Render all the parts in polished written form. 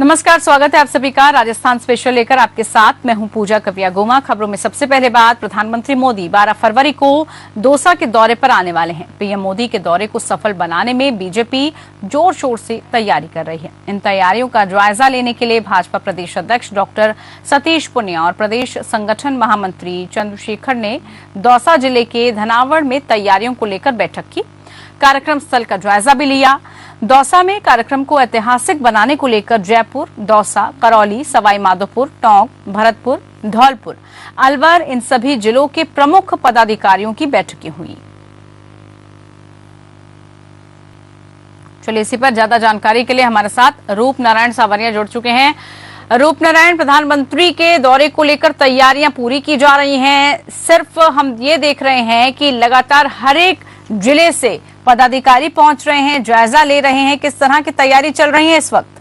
नमस्कार, स्वागत है आप सभी का राजस्थान स्पेशल लेकर आपके साथ मैं हूं पूजा कविया गोमा। खबरों में सबसे पहले बात, प्रधानमंत्री मोदी 12 फरवरी को दौसा के दौरे पर आने वाले हैं। पीएम मोदी के दौरे को सफल बनाने में बीजेपी जोर शोर से तैयारी कर रही है। इन तैयारियों का जायजा लेने के लिए भाजपा प्रदेश अध्यक्ष डॉक्टर सतीश पुनिया और प्रदेश संगठन महामंत्री चंद्रशेखर ने दौसा जिले के धनावड़ में तैयारियों को लेकर बैठक की। कार्यक्रम स्थल का जायजा भी लिया। दौसा में कार्यक्रम को ऐतिहासिक बनाने को लेकर जयपुर, दौसा, करौली, सवाई माधोपुर, टोंक, भरतपुर, धौलपुर, अलवर इन सभी जिलों के प्रमुख पदाधिकारियों की बैठकें हुई। चलिए, इसी पर ज्यादा जानकारी के लिए हमारे साथ रूप नारायण सावरिया जुड़ चुके हैं। रूप नारायण, प्रधानमंत्री के दौरे को लेकर तैयारियां पूरी की जा रही हैं। सिर्फ हम ये देख रहे हैं कि लगातार हर एक जिले से पदाधिकारी पहुंच रहे हैं, जायजा ले रहे हैं। किस तरह की तैयारी चल रही है इस वक्त?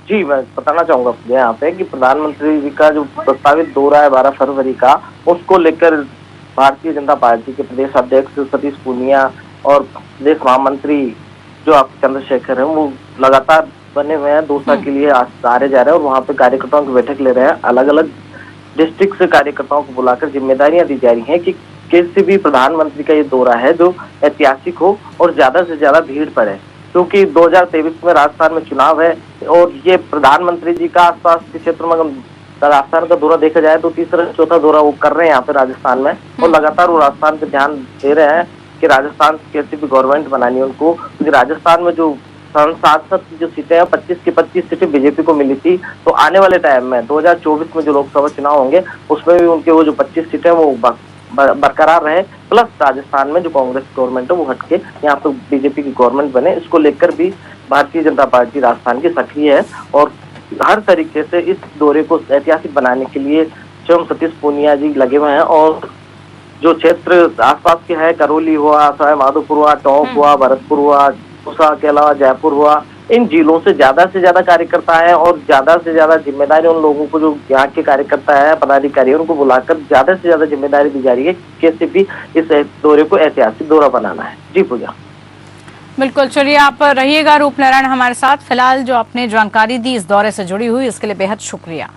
जी, मैं बताना चाहूंगा यहाँ पे कि प्रधानमंत्री जी का जो प्रस्तावित दौरा है 12 फरवरी का, उसको लेकर भारतीय जनता पार्टी के प्रदेश अध्यक्ष सतीश पूनिया और प्रदेश महामंत्री जो आप चंद्रशेखर हैं, वो लगातार बने हुए हैं। दौसा के लिए आ रहे जा रहे हैं और वहाँ पे कार्यकर्ताओं की बैठक ले रहे हैं। अलग अलग डिस्ट्रिक्ट से कार्यकर्ताओं को बुलाकर जिम्मेदारियां दी जा रही हैं कि किसी भी प्रधानमंत्री का ये दौरा है जो ऐतिहासिक हो और ज्यादा से ज्यादा भीड़ पड़े, क्योंकि 2023 में राजस्थान में चुनाव है और ये प्रधानमंत्री जी का आसपास के क्षेत्र में राजस्थान का दौरा देखा जाए तो तीसरा चौथा दौरा वो कर रहे हैं यहाँ पे राजस्थान में, और लगातार वो राजस्थान पे ध्यान दे रहे हैं कि राजस्थान कैसी भी गवर्नमेंट बनानी है उनको, क्योंकि राजस्थान में जो सांसद की जो सीटें हैं 25 की 25 सीटें बीजेपी को मिली थी, तो आने वाले टाइम में 2024 में जो लोकसभा चुनाव होंगे उसमें भी उनके वो जो 25 सीटें वो बरकरार रहे, प्लस राजस्थान में जो कांग्रेस गवर्नमेंट है वो हटके यहाँ पे बीजेपी की गवर्नमेंट बने। इसको लेकर भी भारतीय जनता पार्टी राजस्थान की सक्रिय है और हर तरीके से इस दौरे को ऐतिहासिक बनाने के लिए स्वयं सतीश पूनिया जी लगे हुए हैं। और जो क्षेत्र आसपास के है, करौली हुआ, सवाई माधोपुर हुआ, टोंक हुआ, भरतपुर हुआ, दौसा के अलावा जयपुर हुआ, इन जिलों से ज्यादा कार्यकर्ता है और ज्यादा से ज्यादा जिम्मेदारी उन लोगों को, जो यहाँ के कार्यकर्ता है, पदाधिकारी है, उनको बुलाकर ज्यादा से ज्यादा जिम्मेदारी दी जा रही है कैसे भी इस दौरे को ऐतिहासिक दौरा बनाना है। जी पूजा। बिल्कुल, चलिए आप रहिएगा रूप नारायण हमारे साथ। फिलहाल जो आपने जानकारी दी इस दौरे से जुड़ी हुई, इसके लिए बेहद शुक्रिया।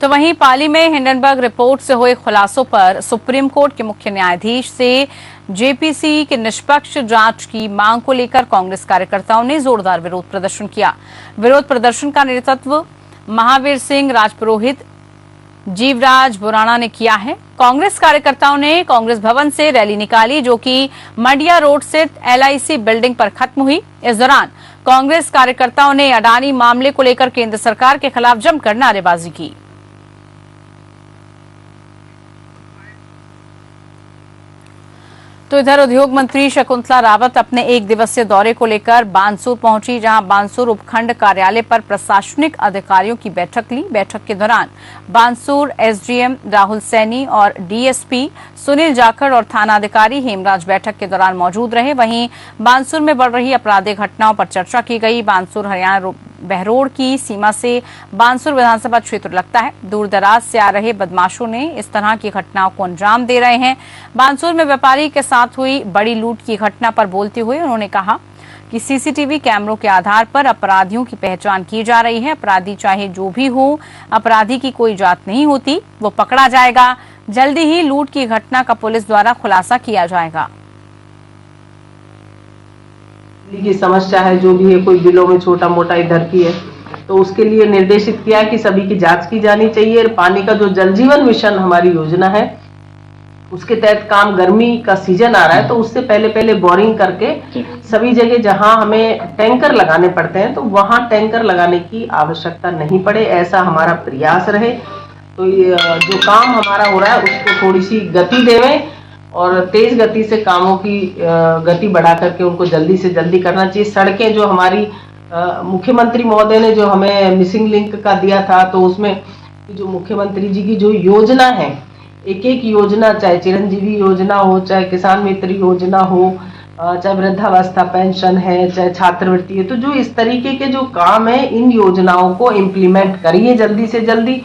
तो वहीं पाली में हिंडनबर्ग रिपोर्ट से हुए खुलासों पर सुप्रीम कोर्ट के मुख्य न्यायाधीश से जेपीसी की निष्पक्ष जांच की मांग को लेकर कांग्रेस कार्यकर्ताओं ने जोरदार विरोध प्रदर्शन किया। विरोध प्रदर्शन का नेतृत्व महावीर सिंह राजपुरोहित, जीवराज बुराणा ने किया है। कांग्रेस कार्यकर्ताओं ने कांग्रेस भवन से रैली निकाली, जो कि मंडिया रोड स्थित LIC बिल्डिंग पर खत्म हुई। इस दौरान कांग्रेस कार्यकर्ताओं ने अडानी मामले को लेकर केंद्र सरकार के खिलाफ जमकर नारेबाजी की। तो इधर उद्योग मंत्री शकुंतला रावत अपने एक दिवसीय दौरे को लेकर बानसूर पहुंची, जहां बानसूर उपखंड कार्यालय पर प्रशासनिक अधिकारियों की बैठक ली। बैठक के दौरान बानसूर SDM राहुल सैनी और DSP सुनील जाखड़ और थानाधिकारी हेमराज बैठक के दौरान मौजूद रहे। वहीं बानसूर में बढ़ रही आपराधिक घटनाओं पर चर्चा की गई। बानसूर हरियाणा बहरोड़ की सीमा से बानसूर विधानसभा क्षेत्र लगता है। दूर दराज से आ रहे बदमाशों ने इस तरह की घटनाओं को अंजाम दे रहे हैं। बानसूर में व्यापारी के साथ हुई बड़ी लूट की घटना पर बोलते हुए उन्होंने कहा कि CCTV कैमरों के आधार पर अपराधियों की पहचान की जा रही है। अपराधी चाहे जो भी हो, अपराधी की कोई जात नहीं होती, वो पकड़ा जाएगा। जल्दी ही लूट की घटना का पुलिस द्वारा खुलासा किया जाएगा। की समस्या है, जो भी है, कोई बिलों में छोटा मोटा इधर की है, तो उसके लिए निर्देशित किया कि सभी की जांच की जानी चाहिए। पानी का जो जल जीवन मिशन हमारी योजना है, उसके तहत काम, गर्मी का सीजन आ रहा है, तो उससे पहले बोरिंग करके सभी जगह जहां हमें टैंकर लगाने पड़ते हैं तो वहां टैंकर लगाने की आवश्यकता नहीं पड़े, ऐसा हमारा प्रयास रहे। तो ये जो काम हमारा हो रहा है उसको थोड़ी सी गति देवें और तेज गति से कामों की गति बढ़ा करके उनको जल्दी से जल्दी करना चाहिए। सड़कें जो हमारी मुख्यमंत्री महोदय ने जो हमें मिसिंग लिंक का दिया था, तो उसमें जो मुख्यमंत्री जी की जो योजना है, एक एक योजना, चाहे चिरंजीवी योजना हो, चाहे किसान मित्र योजना हो, चाहे वृद्धावस्था पेंशन है, चाहे छात्रवृत्ति है, तो जो इस तरीके के जो काम है, इन योजनाओं को इम्प्लीमेंट करिए जल्दी से जल्दी।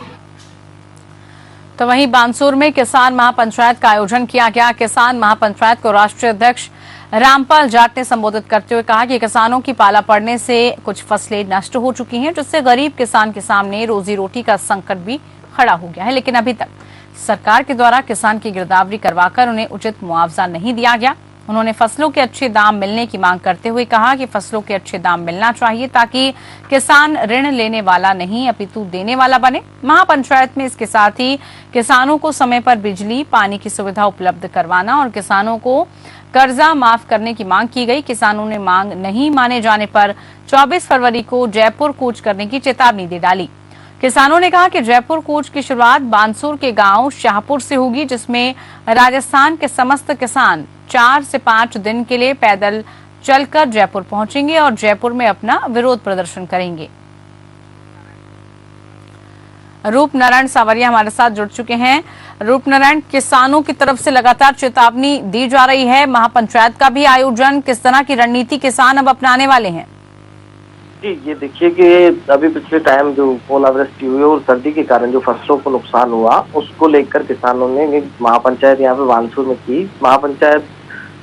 तो वहीं बानसूर में किसान महापंचायत का आयोजन किया गया। किसान महापंचायत को राष्ट्रीय अध्यक्ष रामपाल जाट ने संबोधित करते हुए कहा कि किसानों की पाला पड़ने से कुछ फसलें नष्ट हो चुकी हैं, जिससे गरीब किसान के सामने रोजी रोटी का संकट भी खड़ा हो गया है। लेकिन अभी तक सरकार के द्वारा किसान की गिरदावरी करवाकर उन्हें उचित मुआवजा नहीं दिया गया। उन्होंने फसलों के अच्छे दाम मिलने की मांग करते हुए कहा कि फसलों के अच्छे दाम मिलना चाहिए ताकि किसान ऋण लेने वाला नहीं अपितु देने वाला बने। महापंचायत में इसके साथ ही किसानों को समय पर बिजली पानी की सुविधा उपलब्ध करवाना और किसानों को कर्जा माफ करने की मांग की गई। किसानों ने मांग नहीं माने जाने पर 24 फरवरी को जयपुर कूच करने की चेतावनी दे डाली। किसानों ने कहा कि जयपुर कूच की शुरुआत बानसूर के गांव शाहपुर से होगी, जिसमें राजस्थान के समस्त किसान 4 से 5 दिन के लिए पैदल चलकर जयपुर पहुंचेंगे और जयपुर में अपना विरोध प्रदर्शन करेंगे। रूप नारायण सावरिया हमारे साथ जुड़ चुके हैं। रूप नारायण, किसानों की तरफ से लगातार चेतावनी दी जा रही है, महापंचायत का भी आयोजन, किस तरह की रणनीति किसान अब अपनाने वाले हैं? जी, ये देखिए कि अभी पिछले टाइम जो ओलावृष्टि हुई और सर्दी के कारण जो फसलों को नुकसान हुआ, उसको लेकर किसानों ने महापंचायत यहाँ पे बानसूर में की। महापंचायत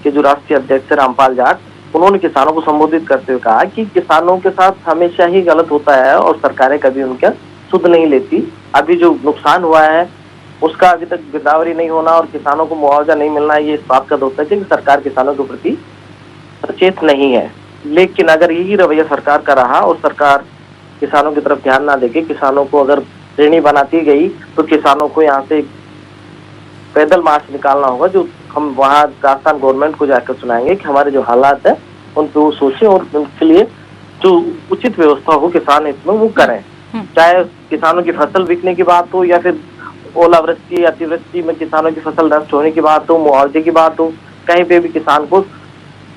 के जो राष्ट्रीय अध्यक्ष रामपाल जाट, उन्होंने किसानों को संबोधित करते हुए कहा कि किसानों के साथ हमेशा ही गलत होता है और सरकारें कभी उनका सुध नहीं लेती। अभी जो नुकसान हुआ है उसका अभी तक गिरदावरी नहीं होना और किसानों को मुआवजा नहीं मिलना, ये इस बात का दोष है कि सरकार किसानों के प्रति सचेत नहीं है। लेकिन अगर यही रवैया सरकार का रहा और सरकार किसानों की तरफ ध्यान ना देके किसानों को अगर ऋणी बनाती गई तो किसानों को यहाँ से पैदल मार्च निकालना होगा, जो हम वहाँ राजस्थान गवर्नमेंट को जाकर सुनाएंगे कि हमारे जो हालात है उन पर वो सोचे और उनके लिए जो उचित व्यवस्था हो किसान हित में वो करें। चाहे किसानों की फसल बिकने की बात हो या फिर ओलावृष्टि अतिवृष्टि में किसानों की फसल नष्ट होने की बात हो, मुआवजे की बात हो, कहीं पे भी किसान को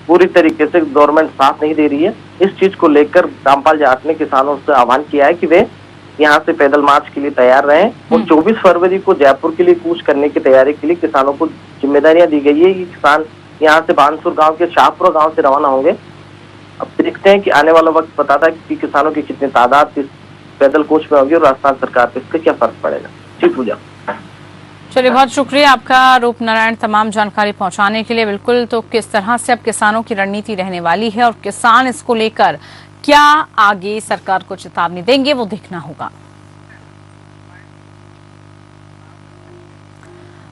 पूरी तरीके से गवर्नमेंट साथ नहीं दे रही है। इस चीज को लेकर रामपाल जाट ने किसानों से आह्वान किया है कि वे यहाँ से पैदल मार्च के लिए तैयार रहें और 24 फरवरी को जयपुर के लिए कूच करने की तैयारी के लिए किसानों को जिम्मेदारियां दी गई है कि किसान यहाँ से बानसूर गांव के शाहपुर गांव से रवाना होंगे। अब देखते हैं कि आने वाला वक्त बताता है कि किसानों की कितनी तादाद इस पैदल कूच में होगी और राजस्थान सरकार पे इसका क्या फर्क पड़ेगा। जी पूजा। चलिए, बहुत शुक्रिया आपका रूप नारायण तमाम जानकारी पहुंचाने के लिए। बिल्कुल, तो किस तरह से अब किसानों की रणनीति रहने वाली है और किसान इसको लेकर क्या आगे सरकार को चेतावनी देंगे, वो देखना होगा।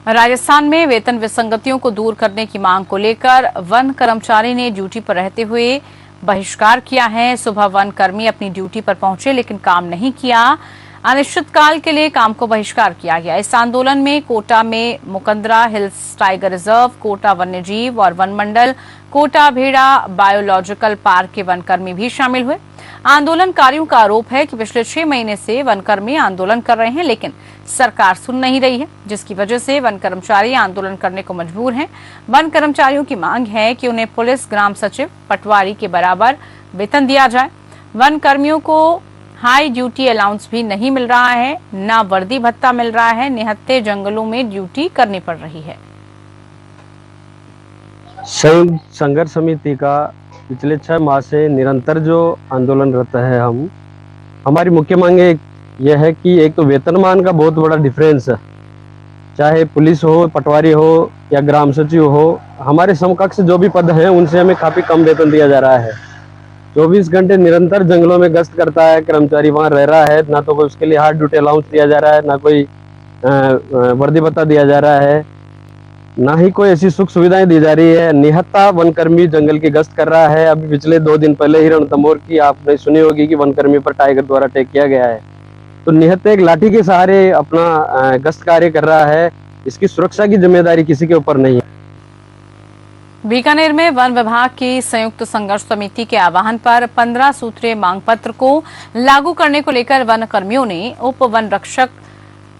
राजस्थान में वेतन विसंगतियों को दूर करने की मांग को लेकर वन कर्मचारी ने ड्यूटी पर रहते हुए बहिष्कार किया है। सुबह वन कर्मी अपनी ड्यूटी पर पहुंचे लेकिन काम नहीं किया। अनिश्चितकाल के लिए काम को बहिष्कार किया गया। इस आंदोलन में कोटा में Mukundra hills tiger reserve, Kota वन्यजीव और वन मंडल, कोटा भेड़ा बायोलॉजिकल पार्क के वनकर्मी भी शामिल हुए। आंदोलनकारियों का आरोप है कि पिछले 6 महीने से वनकर्मी आंदोलन कर रहे हैं लेकिन सरकार सुन नहीं रही है, जिसकी वजह से वन कर्मचारी आंदोलन करने को मजबूर हैं। वन कर्मचारियों की मांग है कि उन्हें पुलिस, ग्राम सचिव, पटवारी के बराबर वेतन दिया जाए। वन कर्मियों को हाई ड्यूटी अलाउंस भी नहीं मिल रहा है, न वर्दी भत्ता मिल रहा है, निहत्थे जंगलों में ड्यूटी करनी पड़ रही है। संयुक्त संघर्ष समिति का पिछले 6 माह से निरंतर जो आंदोलनरत है हमारी मुख्य मांग यह है कि एक तो वेतनमान का बहुत बड़ा डिफरेंस है, चाहे पुलिस हो, पटवारी हो या ग्राम सचिव हो, हमारे समकक्ष जो भी पद हैं उनसे हमें काफी कम वेतन दिया जा रहा है। 24 घंटे निरंतर जंगलों में गश्त करता है कर्मचारी, वहां रह रहा है, ना तो कोई उसके लिए हार्ड ड्यूटी अलाउंस दिया जा रहा है, ना कोई वर्दी भत्ता दिया जा रहा है, ना ही कोई ऐसी सुख सुविधाएं दी जा रही है। निहत्था वनकर्मी जंगल की गश्त कर रहा है। अभी पिछले 2 दिन पहले ही रणथंभौर की आपने सुनी होगी कि वनकर्मी पर टाइगर द्वारा अटैक किया गया है। तो निहत्थे एक लाठी के सहारे अपना गश्त कार्य कर रहा है, इसकी सुरक्षा की जिम्मेदारी किसी के ऊपर नहीं है। बीकानेर में वन विभाग की संयुक्त संघर्ष समिति के आह्वान पर 15 सूत्रीय मांग पत्र को लागू करने को लेकर वन कर्मियों ने उप वन रक्षक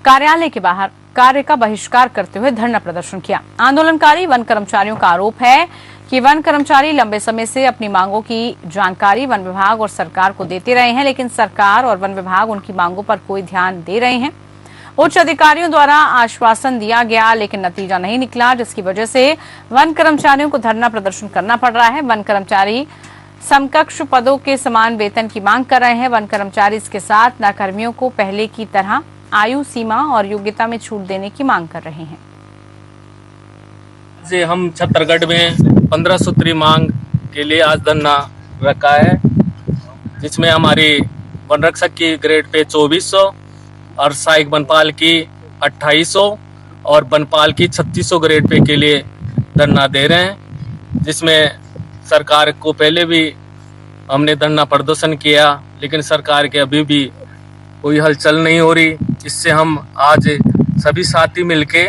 कार्यालय के बाहर कार्य का बहिष्कार करते हुए धरना प्रदर्शन किया। आंदोलनकारी वन कर्मचारियों का आरोप है कि वन कर्मचारी लंबे समय से अपनी मांगों की जानकारी वन विभाग और सरकार को देते रहे हैं, लेकिन सरकार और वन विभाग उनकी मांगों पर कोई ध्यान दे रहे हैं। उच्च अधिकारियों द्वारा आश्वासन दिया गया लेकिन नतीजा नहीं निकला, जिसकी वजह से वन कर्मचारियों को धरना प्रदर्शन करना पड़ रहा है। वन कर्मचारी समकक्ष पदों के समान वेतन की मांग कर रहे हैं। वन कर्मचारी इसके साथ न कर्मियों को पहले की तरह आयु सीमा और योग्यता में छूट देने की मांग कर रहे हैं। हम छत्तरगढ़ में 15 सूत्री मांग के लिए आज धरना रखा है, जिसमें हमारी वन रक्षक की ग्रेड पे 2400 और सहायक वनपाल की 2800 और वनपाल की 3600 ग्रेड पे के लिए धरना दे रहे हैं, जिसमें सरकार को पहले भी हमने धरना प्रदर्शन किया, लेकिन सरकार के अभी भी कोई हलचल नहीं हो रही। इससे हम आज सभी साथी मिलके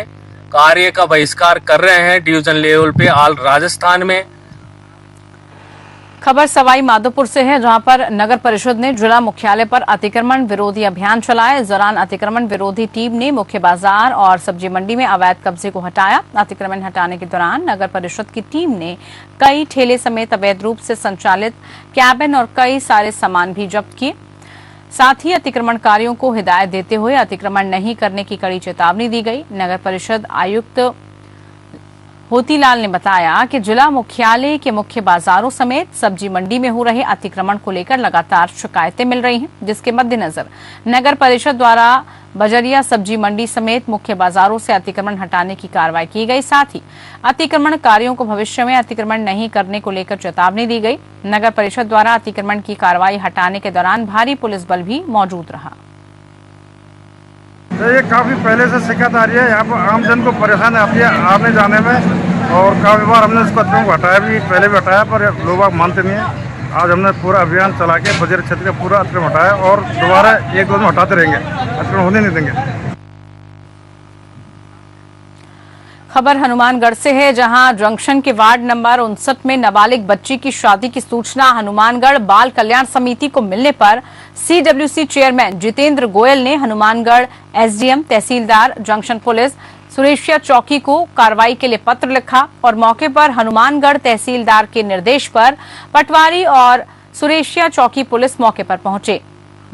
कार्य का बहिष्कार कर रहे हैं डिवीजन लेवल पे ऑल राजस्थान में। खबर सवाई माधोपुर से है, जहां पर नगर परिषद ने जिला मुख्यालय पर अतिक्रमण विरोधी अभियान चलाया। इस दौरान अतिक्रमण विरोधी टीम ने मुख्य बाजार और सब्जी मंडी में अवैध कब्जे को हटाया। अतिक्रमण हटाने के दौरान नगर परिषद की टीम ने कई ठेले समेत अवैध रूप से संचालित कैबिन और कई सारे सामान भी जब्त किए। साथ ही अतिक्रमणकारियों को हिदायत देते हुए अतिक्रमण नहीं करने की कड़ी चेतावनी दी गई। नगर परिषद आयुक्त होतीलाल ने बताया कि जिला मुख्यालय के मुख्य बाजारों समेत सब्जी मंडी में हो रहे अतिक्रमण को लेकर लगातार शिकायतें मिल रही हैं, जिसके मद्देनजर नगर परिषद द्वारा बजरिया सब्जी मंडी समेत मुख्य बाजारों से अतिक्रमण हटाने की कार्रवाई की गई। साथ ही अतिक्रमणकारियों को भविष्य में अतिक्रमण नहीं करने को लेकर चेतावनी दी गई। नगर परिषद द्वारा अतिक्रमण की कार्रवाई हटाने के दौरान भारी पुलिस बल भी मौजूद रहा। ये काफ़ी पहले से शिकायत आ रही है, यहाँ पर आमजन को परेशानी आती है आने जाने में, और काफ़ी बार हमने इसको अतिक्रमण को हटाया भी, पहले भी हटाया, पर लोग मानते नहीं हैं। आज हमने पूरा अभियान चला के बजर क्षेत्र का पूरा अतिक्रमण हटाया और दोबारा एक दो दिन हटाते रहेंगे, अतिक्रमण होने नहीं देंगे। खबर हनुमानगढ़ से है, जहां जंक्शन के वार्ड नंबर 59 में नाबालिग बच्ची की शादी की सूचना हनुमानगढ़ बाल कल्याण समिति को मिलने पर सीडब्ल्यूसी चेयरमैन जितेंद्र गोयल ने हनुमानगढ़ एसडीएम, तहसीलदार, जंक्शन पुलिस, सुरेशिया चौकी को कार्रवाई के लिए पत्र लिखा और मौके पर हनुमानगढ़ तहसीलदार के निर्देश पर पटवारी और सुरेशिया चौकी पुलिस मौके पर पहुंचे,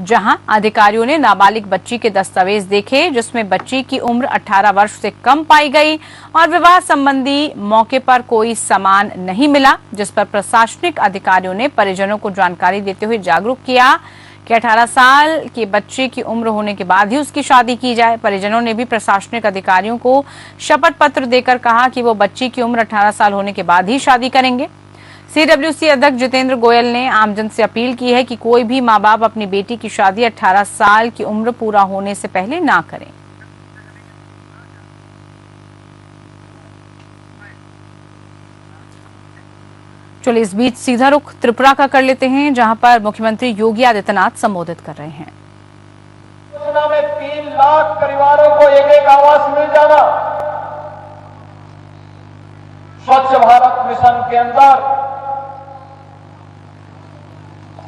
जहां अधिकारियों ने नाबालिग बच्ची के दस्तावेज देखे, जिसमें बच्ची की उम्र 18 वर्ष से कम पाई गई और विवाह संबंधी मौके पर कोई सामान नहीं मिला, जिस पर प्रशासनिक अधिकारियों ने परिजनों को जानकारी देते हुए जागरूक किया कि 18 साल के बच्चे की उम्र होने के बाद ही उसकी शादी की जाए। परिजनों ने भी प्रशासनिक अधिकारियों को शपथ पत्र देकर कहा कि वो बच्ची की उम्र 18 साल होने के बाद ही शादी करेंगे। सीडब्ल्यूसी अध्यक्ष जितेंद्र गोयल ने आमजन से अपील की है कि कोई भी मां बाप अपनी बेटी की शादी 18 साल की उम्र पूरा होने से पहले ना करें। चलिए इस बीच सीधा रुख त्रिपुरा का कर लेते हैं, जहां पर मुख्यमंत्री योगी आदित्यनाथ संबोधित कर रहे हैं। योजना में 3 लाख परिवारों को एक आवास मिल जाना, स्वच्छ भारत मिशन के अंदर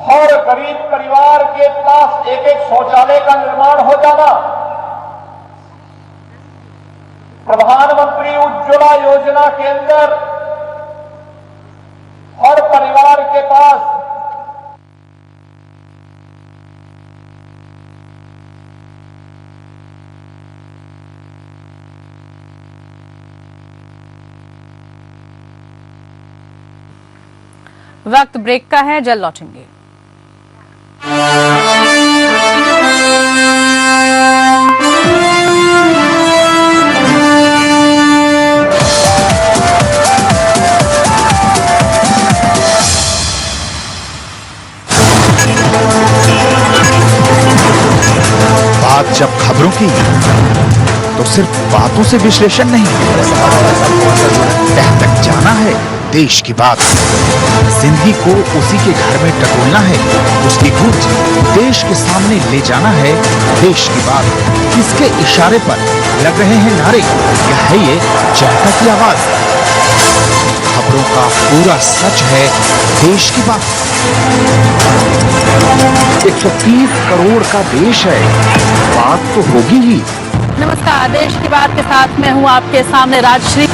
हर गरीब परिवार के पास एक शौचालय का निर्माण हो जाना, प्रधानमंत्री उज्ज्वला योजना के अंदर हर परिवार के पास वक्त ब्रेक का है, जल्द लौटेंगे। बात जब खबरों की तो सिर्फ बातों से विश्लेषण नहीं, तह तक जाना है देश की बात। जिंदगी को उसी के घर में टटोलना है, उसकी गूंज देश के सामने ले जाना है देश की बात। किसके इशारे पर लग रहे हैं नारे, क्या है ये जनता की आवाज? खबरों का पूरा सच है देश की बात। 130 करोड़ का देश है, बात तो होगी ही। नमस्कार, देश की बात के साथ मैं हूं आपके सामने राजश्री।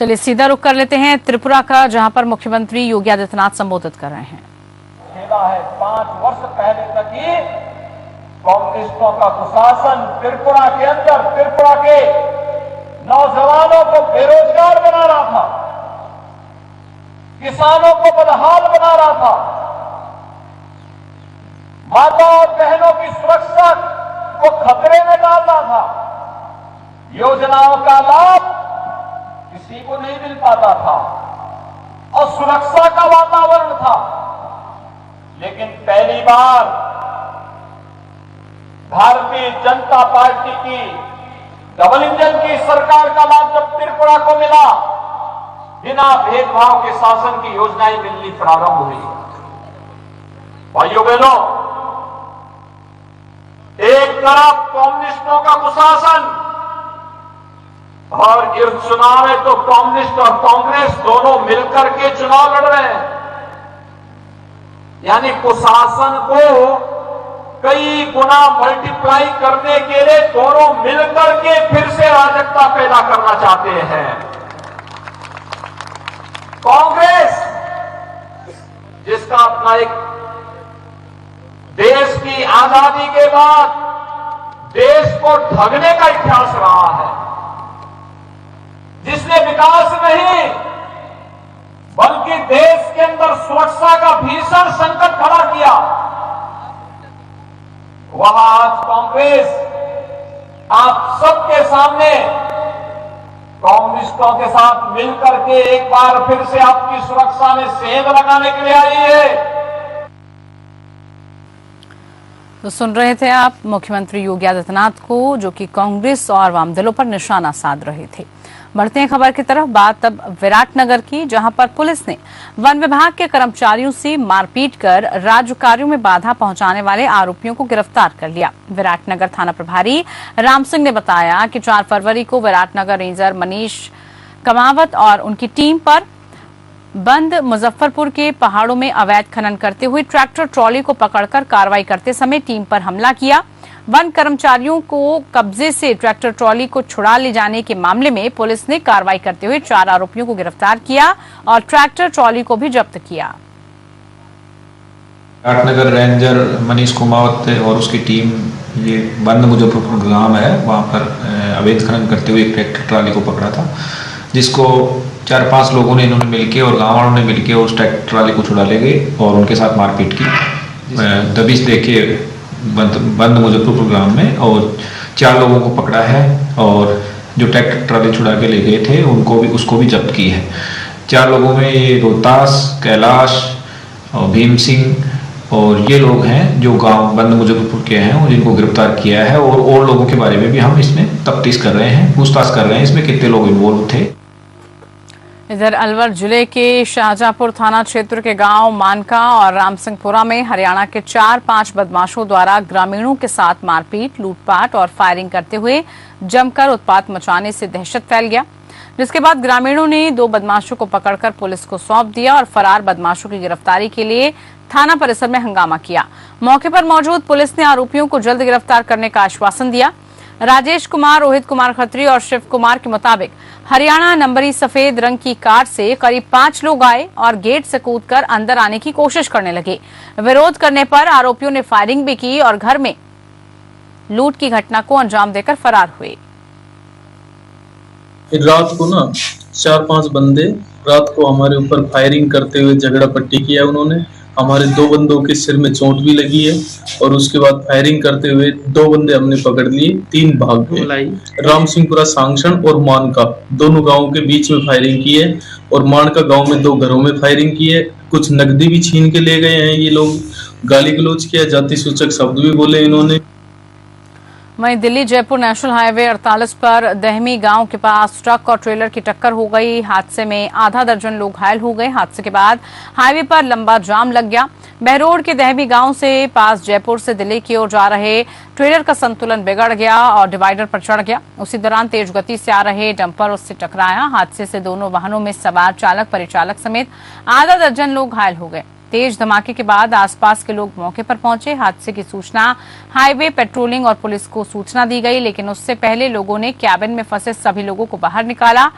चलिए सीधा रुख कर लेते हैं त्रिपुरा का, जहां पर मुख्यमंत्री योगी आदित्यनाथ संबोधित कर रहे हैं। खेला है 5 वर्ष पहले तक ही कांग्रेसियों का कुशासन त्रिपुरा के अंदर त्रिपुरा के नौजवानों को बेरोजगार बना रहा था, किसानों को बदहाल बना रहा था, माता और बहनों की सुरक्षा को खतरे में डाल रहा था। योजनाओं का लाभ किसी को नहीं मिल पाता था और सुरक्षा का वातावरण था। लेकिन पहली बार भारतीय जनता पार्टी की डबल इंजन की सरकार का लाभ जब त्रिपुरा को मिला, बिना भेदभाव के शासन की योजनाएं मिलनी प्रारंभ हुई। भाइयों बहनों, एक तरफ कम्युनिस्टों का कुशासन और इस चुनाव में तो कम्युनिस्ट और कांग्रेस दोनों मिलकर के चुनाव लड़ रहे हैं, यानी कुशासन को कई गुना मल्टीप्लाई करने के लिए दोनों मिलकर के फिर से अराजकता पैदा करना चाहते हैं। कांग्रेस जिसका अपना एक देश की आजादी के बाद देश को ठगने का इतिहास रहा है, जिसने विकास नहीं बल्कि देश के अंदर सुरक्षा का भीषण संकट खड़ा किया, वहां आज कांग्रेस आप सबके सामने कम्युनिस्टों के साथ मिलकर के एक बार फिर से आपकी सुरक्षा में सेंध लगाने के लिए आई है। तो सुन रहे थे आप मुख्यमंत्री योगी आदित्यनाथ को, जो कि कांग्रेस और वाम दलों पर निशाना साध रहे थे। बढ़ते हैं खबर की तरफ। बात अब विराटनगर की, जहां पर पुलिस ने वन विभाग के कर्मचारियों से मारपीट कर राज्य कार्यों में बाधा पहुंचाने वाले आरोपियों को गिरफ्तार कर लिया। विराटनगर थाना प्रभारी राम सिंह ने बताया कि 4 फरवरी को विराटनगर रेंजर मनीष कमावत और उनकी टीम पर बंद मुजफ्फरपुर के पहाड़ों में अवैध खनन करते हुए ट्रैक्टर ट्रॉली को पकड़कर कार्रवाई करते समय टीम पर हमला किया। वन कर्मचारियों को कब्जे से ट्रैक्टर ट्रॉली को छुड़ा ले जाने के मामले में पुलिस ने कार्रवाई करते हुए 4 आरोपियों को गिरफ्तार किया और ट्रैक्टर ट्रॉली को भी जब्त किया। विराटनगर रेंजर मनीष कुमावत और उसकी टीम ये बंद मुजफ्फरपुर गांव है, वहां पर अवैध खनन करते हुए एक ट्रैक्टर ट्रॉली को पकड़ा था, जिसको 4-5 लोगों ने इन्होंने मिलके और गाँव वालों ने मिलके उस ट्रैक्टर ट्रॉली को छुड़ा ले गए और उनके साथ मारपीट की। दबिश देके बंद मुजफ्फरपुर गांव में और 4 लोगों को पकड़ा है और जो ट्रैक्टर ट्रॉली छुड़ा के ले गए थे उसको भी जब्त की है। 4 लोगों में ये रोहतास, कैलाश और भीम सिंह और ये लोग हैं जो गांव बंद मुजफ्फरपुर के हैं और जिनको गिरफ्तार किया है और लोगों के बारे में भी हम इसमें तफ्तीश कर रहे हैं, पूछताछ कर रहे हैं इसमें कितने लोग इन्वॉल्व थे। इधर अलवर जिले के शाहजहांपुर थाना क्षेत्र के गांव मानका और रामसिंहपुरा में हरियाणा के 4-5 बदमाशों द्वारा ग्रामीणों के साथ मारपीट, लूटपाट और फायरिंग करते हुए जमकर उत्पात मचाने से दहशत फैल गया, जिसके बाद ग्रामीणों ने 2 बदमाशों को पकड़कर पुलिस को सौंप दिया और फरार बदमाशों की गिरफ्तारी के लिए थाना परिसर में हंगामा किया। मौके पर मौजूद पुलिस ने आरोपियों को जल्द गिरफ्तार करने का आश्वासन दिया। राजेश कुमार, रोहित कुमार खत्री और शिव कुमार के मुताबिक हरियाणा नंबरी सफेद रंग की कार से करीब 5 लोग आए और गेट से कूदकर अंदर आने की कोशिश करने लगे। विरोध करने पर आरोपियों ने फायरिंग भी की और घर में लूट की घटना को अंजाम देकर फरार हुए। रात को ना 4-5 बंदे रात को हमारे ऊपर फायरिंग करते हुए झगड़ा पट्टी किया। उन्होंने हमारे 2 बंदों के सिर में चोट भी लगी है और उसके बाद फायरिंग करते हुए 2 बंदे हमने पकड़ लिए, 3 भाग गए। रामसिंहपुरा सांगसण और मानका दोनों गांवों के बीच में फायरिंग की है और मानका गांव में 2 घरों में फायरिंग की है। कुछ नकदी भी छीन के ले गए हैं ये लोग। गाली गलौज किया, जाति सूचक शब्द भी बोले इन्होंने। वहीं दिल्ली जयपुर नेशनल हाईवे 48 पर दहमी गांव के पास ट्रक और ट्रेलर की टक्कर हो गई। हादसे में आधा दर्जन लोग घायल हो गए। हादसे के बाद हाईवे पर लंबा जाम लग गया। बहरोड के दहमी गांव से पास जयपुर से दिल्ली की ओर जा रहे ट्रेलर का संतुलन बिगड़ गया और डिवाइडर पर चढ़ गया। उसी दौरान तेज गति से आ रहे डंपर उससे टकराया। हादसे से दोनों वाहनों में सवार चालक, परिचालक समेत आधा दर्जन लोग घायल हो गए। तेज धमाके के बाद आसपास के लोग मौके पर पहुंचे। हादसे की सूचना हाईवे पेट्रोलिंग और पुलिस को सूचना दी गई, लेकिन उससे पहले लोगों ने कैबिन में फंसे सभी लोगों को बाहर निकाला।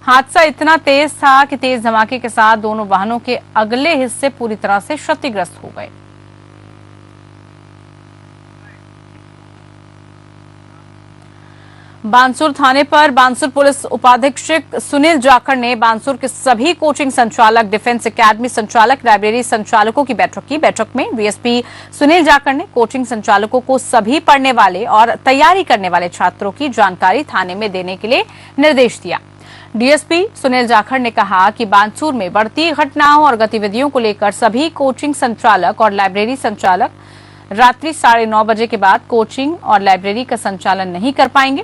हादसा इतना तेज था कि तेज धमाके के साथ दोनों वाहनों के अगले हिस्से पूरी तरह से क्षतिग्रस्त हो गए। बानसूर थाने पर बानसूर पुलिस उपाधीक्षक सुनील जाखड़ ने बानसूर के सभी कोचिंग संचालक, डिफेंस एकेडमी संचालक, लाइब्रेरी संचालकों की बैठक की। बैठक में डीएसपी सुनील जाखड़ ने कोचिंग संचालकों को सभी पढ़ने वाले और तैयारी करने वाले छात्रों की जानकारी थाने में देने के लिए निर्देश दिया। डीएसपी सुनील जाखड़ ने कहा कि बानसूर में बढ़ती घटनाओं और गतिविधियों को लेकर सभी कोचिंग संचालक और लाइब्रेरी संचालक रात्रि 9:30 बजे के बाद कोचिंग और लाइब्रेरी का संचालन नहीं कर पाएंगे।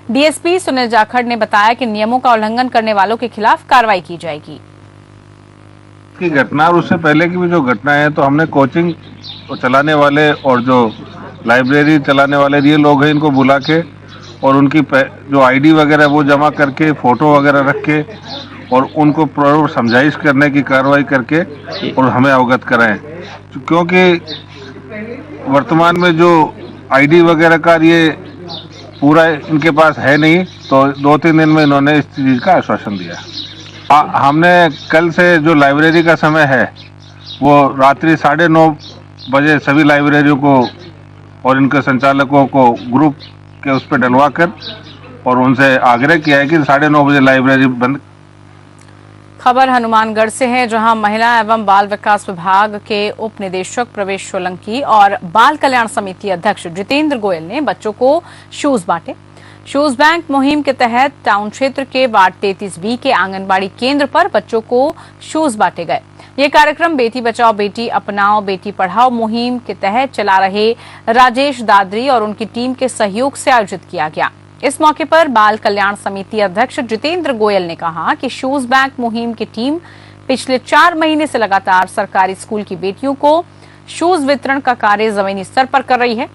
डीएसपी सुनील जाखड़ ने बताया कि नियमों का उल्लंघन करने वालों के खिलाफ कार्रवाई की जाएगी। की घटना और उससे पहले की भी जो घटना है, तो हमने कोचिंग चलाने वाले और जो लाइब्रेरी चलाने वाले ये लोग हैं, इनको बुला के और उनकी जो आईडी वगैरह वो जमा करके, फोटो वगैरह रख के और उनको प्रॉपर समझाइश करने की कार्रवाई करके और हमें अवगत कराएं, क्योंकि वर्तमान में जो आईडी वगैरह का ये पूरा इनके पास है नहीं, तो 2-3 दिन में इन्होंने इस चीज़ का आश्वासन दिया। हमने कल से जो लाइब्रेरी का समय है वो रात्रि 9:30 बजे सभी लाइब्रेरियों को और इनके संचालकों को ग्रुप के उस पर डलवा कर और उनसे आग्रह किया है कि 9:30 बजे लाइब्रेरी बंद। खबर हनुमानगढ़ से है, जहां महिला एवं बाल विकास विभाग के उप निदेशक प्रवेश सोलंकी और बाल कल्याण समिति अध्यक्ष जितेंद्र गोयल ने बच्चों को शूज बांटे। शूज बैंक मुहिम के तहत टाउन क्षेत्र के वार्ड 33B के आंगनबाड़ी केंद्र पर बच्चों को शूज बांटे गए। ये कार्यक्रम बेटी बचाओ बेटी अपनाओ बेटी पढ़ाओ मुहिम के तहत चला रहे राजेश दादरी और उनकी टीम के सहयोग से आयोजित किया गया। इस मौके पर बाल कल्याण समिति अध्यक्ष जितेंद्र गोयल ने कहा कि शूज बैंक मुहिम की टीम पिछले 4 महीने से लगातार सरकारी स्कूल की बेटियों को शूज वितरण का कार्य जमीनी स्तर पर कर रही है।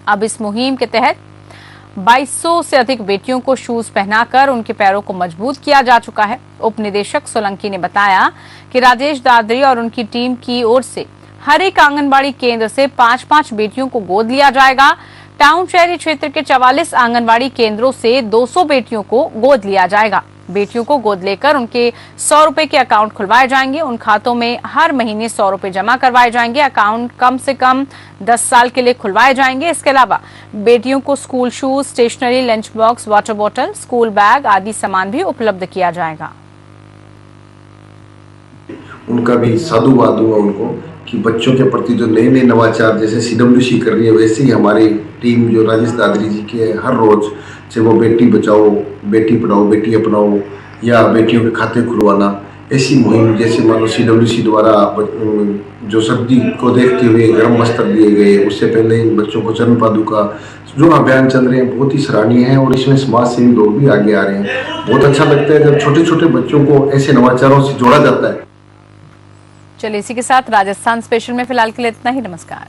अब इस मुहिम के तहत 2200 से अधिक बेटियों को शूज पहनाकर उनके पैरों को मजबूत किया जा चुका है। उप निदेशक सोलंकी ने बताया कि राजेश दादरी और उनकी टीम की ओर से हर एक आंगनबाड़ी केंद्र से 5-5 बेटियों को गोद लिया जाएगा। टाउन शहरी क्षेत्र के 44 आंगनबाड़ी केंद्रों से 200 बेटियों को गोद लिया जाएगा। बेटियों को गोद लेकर उनके 100 रुपए के अकाउंट खुलवाए जाएंगे। उन खातों में हर महीने 100 रुपए जमा करवाए जाएंगे। अकाउंट कम से कम 10 साल के लिए खुलवाए जाएंगे। इसके अलावा बेटियों को school shoes, stationery, lunch box, water बोतल, स्कूल बैग आदि सामान भी उपलब्ध किया जाएगा। उनका भी साधुवाद हुआ उनको कि बच्चों के प्रति जो नए नए नवाचार जैसे CWC कर रही है, वैसे ही हमारी टीम जो राजेश दादरी जी की है, हर रोज चाहे वो बेटी बचाओ बेटी पढ़ाओ बेटी अपनाओ या बेटियों के खाते खुलवाना, ऐसी मुहिम जैसे मान लो CWC द्वारा जो सर्दी को देखते हुए गर्म वस्त्र दिए गए, उससे पहले बच्चों को चरण पादुका जो अभियान चल रहे हैं, बहुत ही सराहनीय है और इसमें समाज सेवी लोग भी आगे आ रहे हैं। बहुत अच्छा लगता है जब छोटे छोटे बच्चों को ऐसे नवाचारों से जोड़ा जाता है। चलिए इसी के साथ राजस्थान स्पेशल में फिलहाल के लिए इतना ही। नमस्कार।